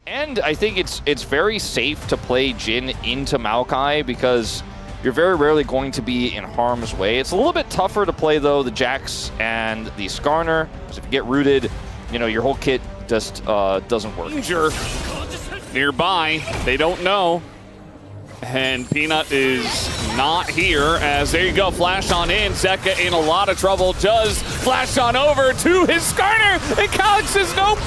And I think it's very safe to play Jin into Maokai because you're very rarely going to be in harm's way. It's a little bit tougher to play, though, the Jax and the Skarner, because if you get rooted, you know, your whole kit just doesn't work. Danger nearby, they don't know. And Peanut is not here, as there you go, flash on in. Zeka in a lot of trouble, does flash on over to his Skarner, and Calyx says, nope,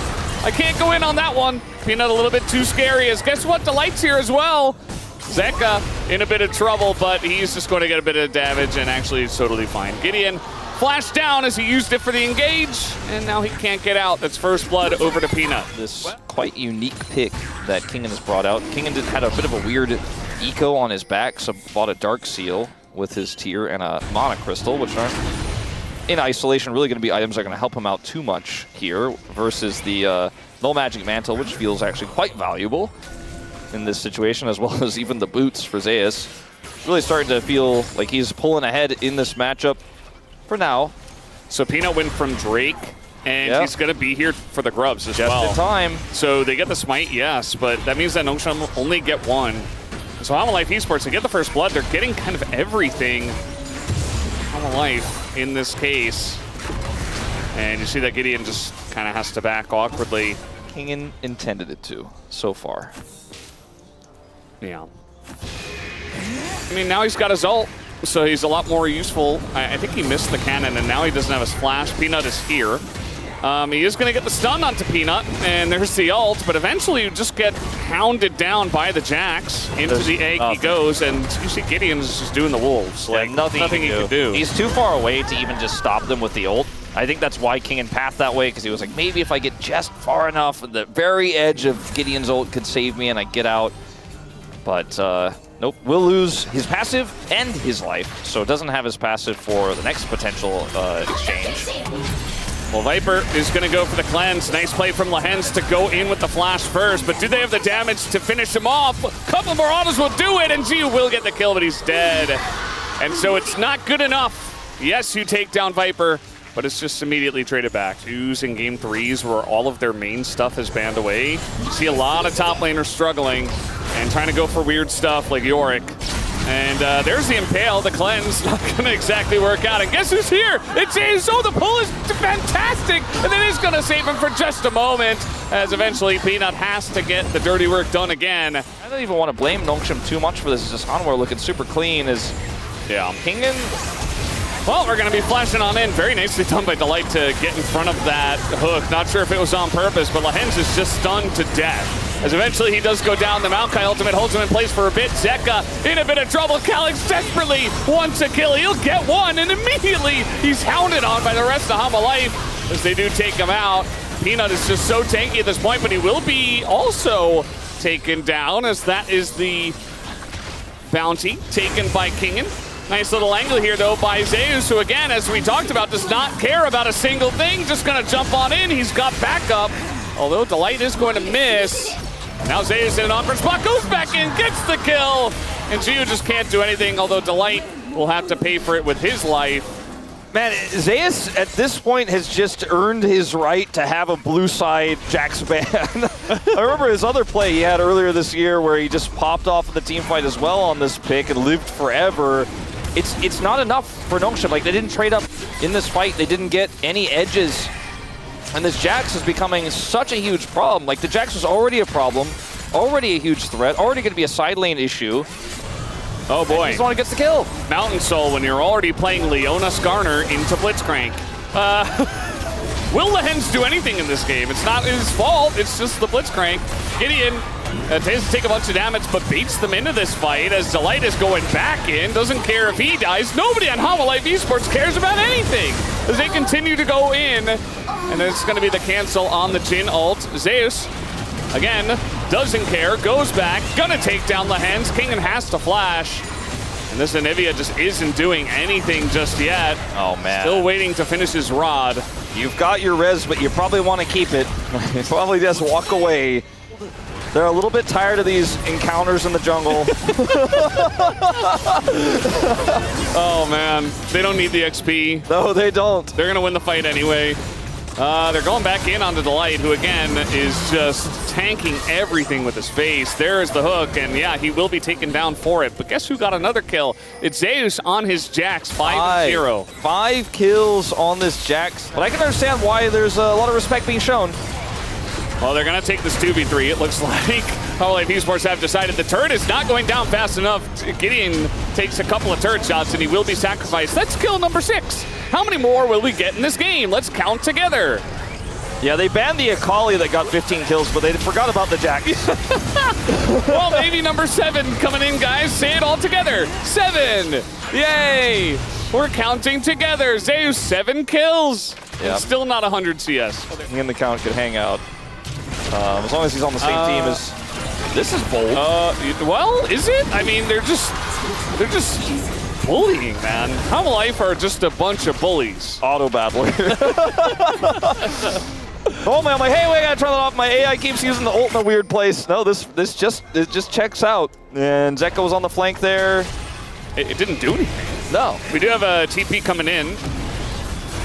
I can't go in on that one. Peanut a little bit too scary, as guess what, Delight's here as well. Zeka in a bit of trouble, but he's just going to get a bit of damage, and actually it's totally fine. Gideon flashed down as he used it for the engage, and now he can't get out. That's first blood over to Peanut. This quite unique pick that Kingen has brought out. Kingen had a bit of a weird eco on his back, so bought a Dark Seal with his tier and a Mana Crystal, which aren't in isolation really going to be items that are going to help him out too much here, versus the Null Magic Mantle, which feels actually quite valuable in this situation, as well as even the boots for Zeus. Really starting to feel like he's pulling ahead in this matchup for now. So Peanut went from Drake, and he's going to be here for the grubs as well. Just in time. So they get the smite, yes, but that means that Nongshim only get one. So Hanwha Esports, they get the first blood. They're getting kind of everything. Hanwha in this case. And you see that Gideon just kind of has to back awkwardly. Kingen intended it to, so far. Yeah. I mean, now he's got his ult, so he's a lot more useful. I think he missed the cannon, and now he doesn't have his flash. Peanut is here. He is going to get the stun onto Peanut, and there's the ult, but eventually you just get hounded down by the Jax. Into the egg he goes, and you see Gideon's just doing the wolves. Like, nothing he can do. He's too far away to even just stop them with the ult. I think that's why Kingen pathed that way, because he was like, maybe if I get just far enough, the very edge of Gideon's ult could save me and I get out. But nope, will lose his passive and his life, so doesn't have his passive for the next potential exchange. Well, Viper is going to go for the cleanse. Nice play from Lehens to go in with the flash first, but do they have the damage to finish him off? A couple more autos will do it, and G will get the kill, but he's dead. And so it's not good enough. Yes, you take down Viper, but it's just immediately traded back. Twos in game threes where all of their main stuff is banned away. You see a lot of top laners struggling and trying to go for weird stuff like Yorick. And there's the Impale, the cleanse, not gonna exactly work out. And guess who's here? It's Ace. Oh, the pull is fantastic. And it is gonna save him for just a moment, as eventually Peanut has to get the dirty work done again. I don't even want to blame Nongshim too much for this. It's just Hanwha looking super clean as Kingen. Well, we're going to be flashing on in. Very nicely done by Delight to get in front of that hook. Not sure if it was on purpose, but Lehens is just stunned to death. As eventually he does go down. The Maokai ultimate holds him in place for a bit. Zeka in a bit of trouble. Calyx desperately wants a kill. He'll get one, and immediately he's hounded on by the rest of Hanwha Life as they do take him out. Peanut is just so tanky at this point, but he will be also taken down, as that is the bounty taken by Kingen. Nice little angle here, though, by Zeus, who, again, as we talked about, does not care about a single thing. Just going to jump on in. He's got backup, although Delight is going to miss. Now Zeus in an awkward spot, goes back in, gets the kill. And Gio just can't do anything, although Delight will have to pay for it with his life. Man, Zeus at this point has just earned his right to have a blue side Jax ban. I remember his other play he had earlier this year where he just popped off of the team fight as well on this pick and lived forever. It's not enough for Nongshim. Like, they didn't trade up in this fight. They didn't get any edges. And this Jax is becoming such a huge problem. Like, the Jax was already a problem, already a huge threat, already going to be a side lane issue. Oh boy. He's the one who gets the kill. Mountain Soul when you're already playing Leona Skarner into Blitzcrank. Will Lehens do anything in this game? It's not his fault, it's just the Blitzcrank. Gideon tends to take a bunch of damage, but beats them into this fight as Delight is going back in. Doesn't care if he dies. Nobody on Hanwha Esports cares about anything as they continue to go in. And it's going to be the cancel on the Jin ult. Zeus, again, doesn't care, goes back, gonna take down Lehens. Kingen has to flash. And this Anivia just isn't doing anything just yet. Oh, man. Still waiting to finish his rod. You've got your res, but you probably want to keep it. You probably just walk away. They're a little bit tired of these encounters in the jungle. Oh, man. They don't need the XP. No, they don't. They're going to win the fight anyway. They're going back in onto Delight, who again is just tanking everything with his face. There's the hook, and yeah, he will be taken down for it. But guess who got another kill? It's Zeus on his Jax, 5-0. 5 kills on this Jax. But I can understand why there's a lot of respect being shown. Well, they're going to take this 2v3. It looks like HLE Esports have decided the turret is not going down fast enough. Gideon takes a couple of turret shots, and he will be sacrificed. That's kill number 6. How many more will we get in this game? Let's count together. Yeah, they banned the Akali that got 15 kills, but they forgot about the Jax. Well, maybe number 7 coming in, guys. Say it all together. 7. Yay. We're counting together. Zeus, 7 kills. Yep. Still not 100 CS. He and the count could hang out. As long as he's on the same team as... This is bold. Well, is it? I mean, they're just bullying, man. HLE are just a bunch of bullies. Auto battler. Oh man, I'm like, hey, wait, I gotta turn that off. My AI keeps using the ult in a weird place. No, this just checks out. And Zeko was on the flank there. It didn't do anything. No. We do have a TP coming in,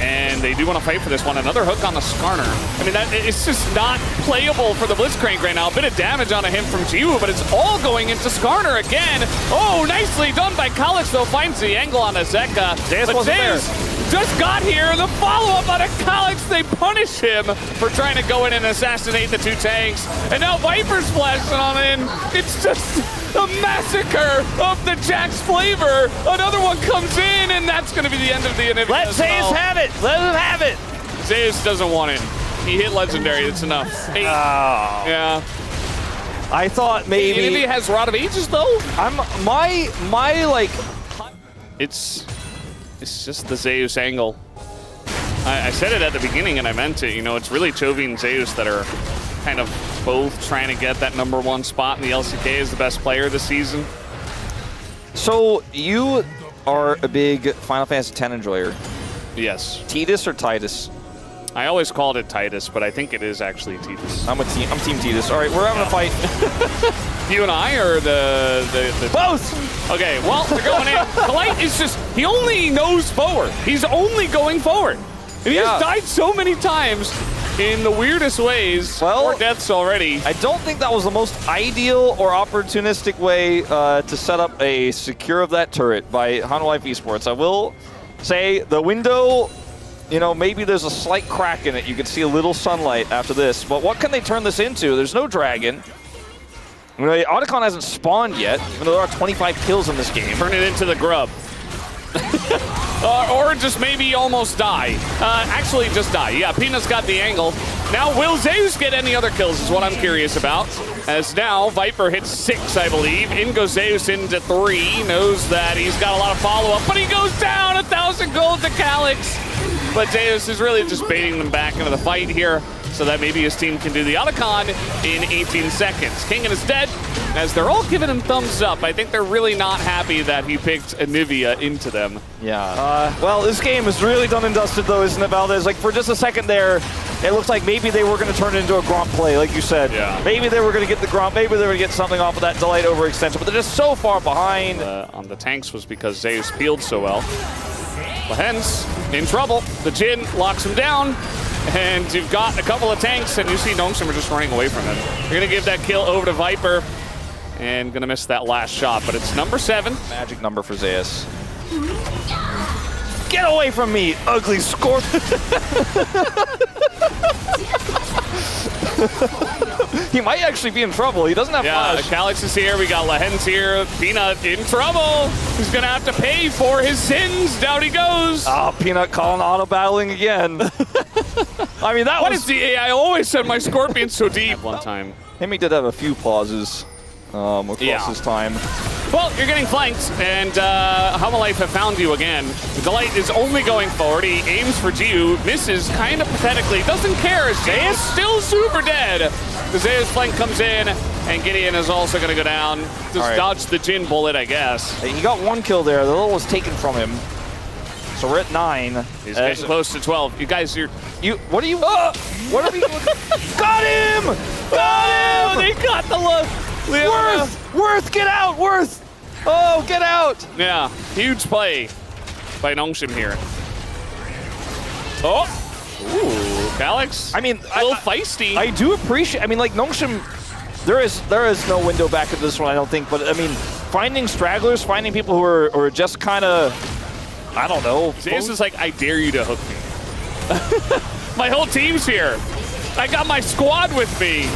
and they do want to fight for this one. Another hook on the Skarner. I mean, it's just not playable for the Blitzcrank right now. A bit of damage onto him from Jiwoo, but it's all going into Skarner again. Oh, nicely done by Kalix, though. Finds the angle on Azeka. Zeus wasn't there. Just got here. The follow-up on a Kalix. They punish him for trying to go in and assassinate the 2 tanks. And now Viper's flashing on in. It's just a massacre of the Jax flavor. Another one comes in, and that's going to be the end of the inhibitor. Let Zeus have it. Let him have it. Zeus doesn't want it. He hit Legendary. It's enough. 8. Oh. Yeah. I thought maybe... He has Rod of Ages, though? My like... It's just the Zeus angle. I said it at the beginning, and I meant it. You know, it's really Chovy and Zeus that are kind of both trying to get that #1 spot in the LCK as the best player this season. So you are a big Final Fantasy X enjoyer. Yes. Tidus or Titus? I always called it Titus, but I think it is actually Titus. I'm Team Tidus. All right, we're having a fight. You and I, or the both? Okay, well, they're going in. Delight is just, he only knows forward. He's only going forward. And he has died so many times in the weirdest ways. Well, 4 deaths already. I don't think that was the most ideal or opportunistic way to set up a secure of that turret by Hanwha Esports. I will say the window, you know, maybe there's a slight crack in it. You can see a little sunlight after this. But what can they turn this into? There's no dragon. You know, Otacon hasn't spawned yet, even though there are 25 kills in this game. Turn it into the grub. Or just maybe almost die. Actually, just die. Yeah, Peanut's got the angle. Now, will Zeus get any other kills is what I'm curious about. As now, Viper hits 6, I believe. In goes Zeus into 3. Knows that he's got a lot of follow-up, but he goes down. 1,000 gold to Kalix. But Zeus is really just baiting them back into the fight here, so that maybe his team can do the Otacon in 18 seconds. Kingen is dead, as they're all giving him thumbs up. I think they're really not happy that he picked Anivia into them. Yeah. Well, this game is really done and dusted, though, isn't it, Valdez? Like, for just a second there, it looked like maybe they were going to turn it into a Gromp play, like you said. Yeah. Maybe they were going to get the Gromp. Maybe they were going to get something off of that Delight overextension, but they're just so far behind. On the tanks was because Zeus peeled so well. Lahen's in trouble. The Jin locks him down. And you've got a couple of tanks, and you see Nongshim are just running away from him. You're going to give that kill over to Viper, and going to miss that last shot, but it's number 7. Magic number for Zeus. Get away from me, ugly scorpion! He might actually be in trouble. He doesn't have flash. Kalix is here. We got Lahen's here. Peanut in trouble. He's going to have to pay for his sins. Down he goes. Oh, Peanut calling auto battling again. I mean, What is the AI? I always said my Scorpion's so deep. One time. He did have a few pauses across his time. Well, you're getting flanked, and HLE have found you again. Delight is only going forward. He aims for Jiwoo, misses kind of pathetically, doesn't care. Zeus still super dead. The Zeus flank comes in, and Gideon is also going to go down. Just dodge the Jin bullet, I guess. He got 1 kill there. The little was taken from him. So we're at 9. He's getting close to 12. You guys, what are you? What are we? Got him! Got him! They got the Worth, get out, Worth! Oh, get out! Yeah, huge play by Nongshim here. Oh! Ooh. Alex. I mean, a little feisty. I do appreciate. I mean, like Nongshim, there is no window back into this one, I don't think. But I mean, finding stragglers, finding people who are just kind of, I don't know. Zeus is like, I dare you to hook me. My whole team's here. I got my squad with me.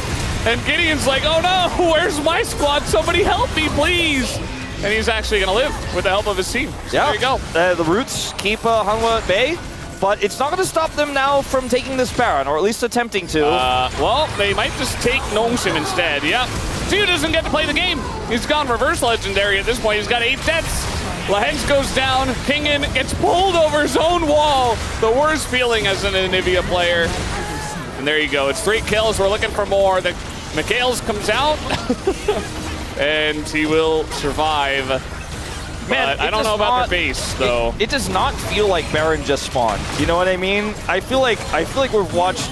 And Gideon's like, oh no, where's my squad? Somebody help me, please. And he's actually going to live with the help of his team. So yeah, there you go. The Roots keep Hanwha at bay, but it's not going to stop them now from taking this Baron, or at least attempting to. Well, they might just take Nongshim instead. Yep. Two doesn't get to play the game. He's gone reverse legendary at this point. He's got 8 deaths. Lahens goes down. Kingin gets pulled over his own wall. The worst feeling as an Anivia player. And there you go. It's 3 kills. We're looking for more. The Mikhails comes out. And he will survive. Man, I don't know about their base, though. It does not feel like Baron just spawned. You know what I mean? I feel like we've watched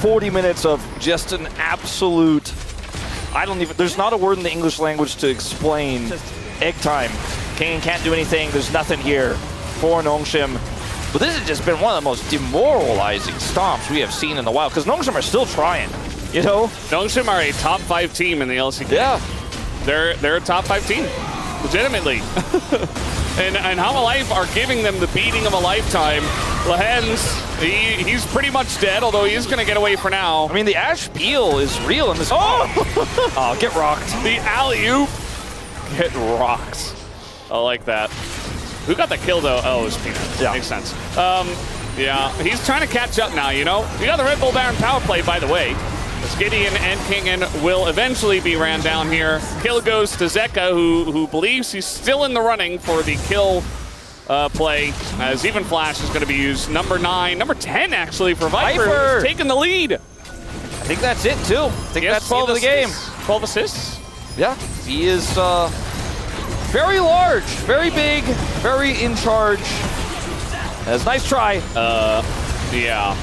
40 minutes of just an absolute. There's not a word in the English language to explain egg time. King can't do anything. There's nothing here for Nongshim. But this has just been one of the most demoralizing stomps we have seen in a while, because Nongshim are still trying, you know? Nongshim are a top 5 team in the LCK. Yeah. They're a top 5 team, legitimately. and Hanwha Life are giving them the beating of a lifetime. Lahens, he's pretty much dead, although he is going to get away for now. I mean, the Ash Peel is real in this. Oh, get rocked. The alley-oop. Get rocked. I like that. Who got the kill, though? Oh, it was Peanut. Yeah. Makes sense. Yeah, he's trying to catch up now, you know? You got the Red Bull Baron power play, by the way. As Gideon and Kingin will eventually be ran down here. Kill goes to Zeka, who believes he's still in the running for the kill play, as even Flash is going to be used. Number 9, number 10, actually, for Viper. Taking the lead. I think that's it, too. I think that's 12 of the game. 12 assists? Yeah, he is very large, very big, very in charge. That's a nice try. Yeah.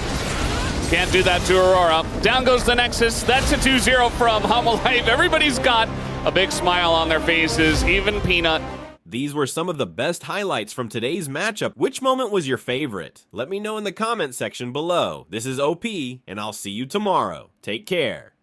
Can't do that to Aurora. Down goes the Nexus. That's a 2-0 from Hanwha Life. Everybody's got a big smile on their faces, even Peanut. These were some of the best highlights from today's matchup. Which moment was your favorite? Let me know in the comment section below. This is OP, and I'll see you tomorrow. Take care.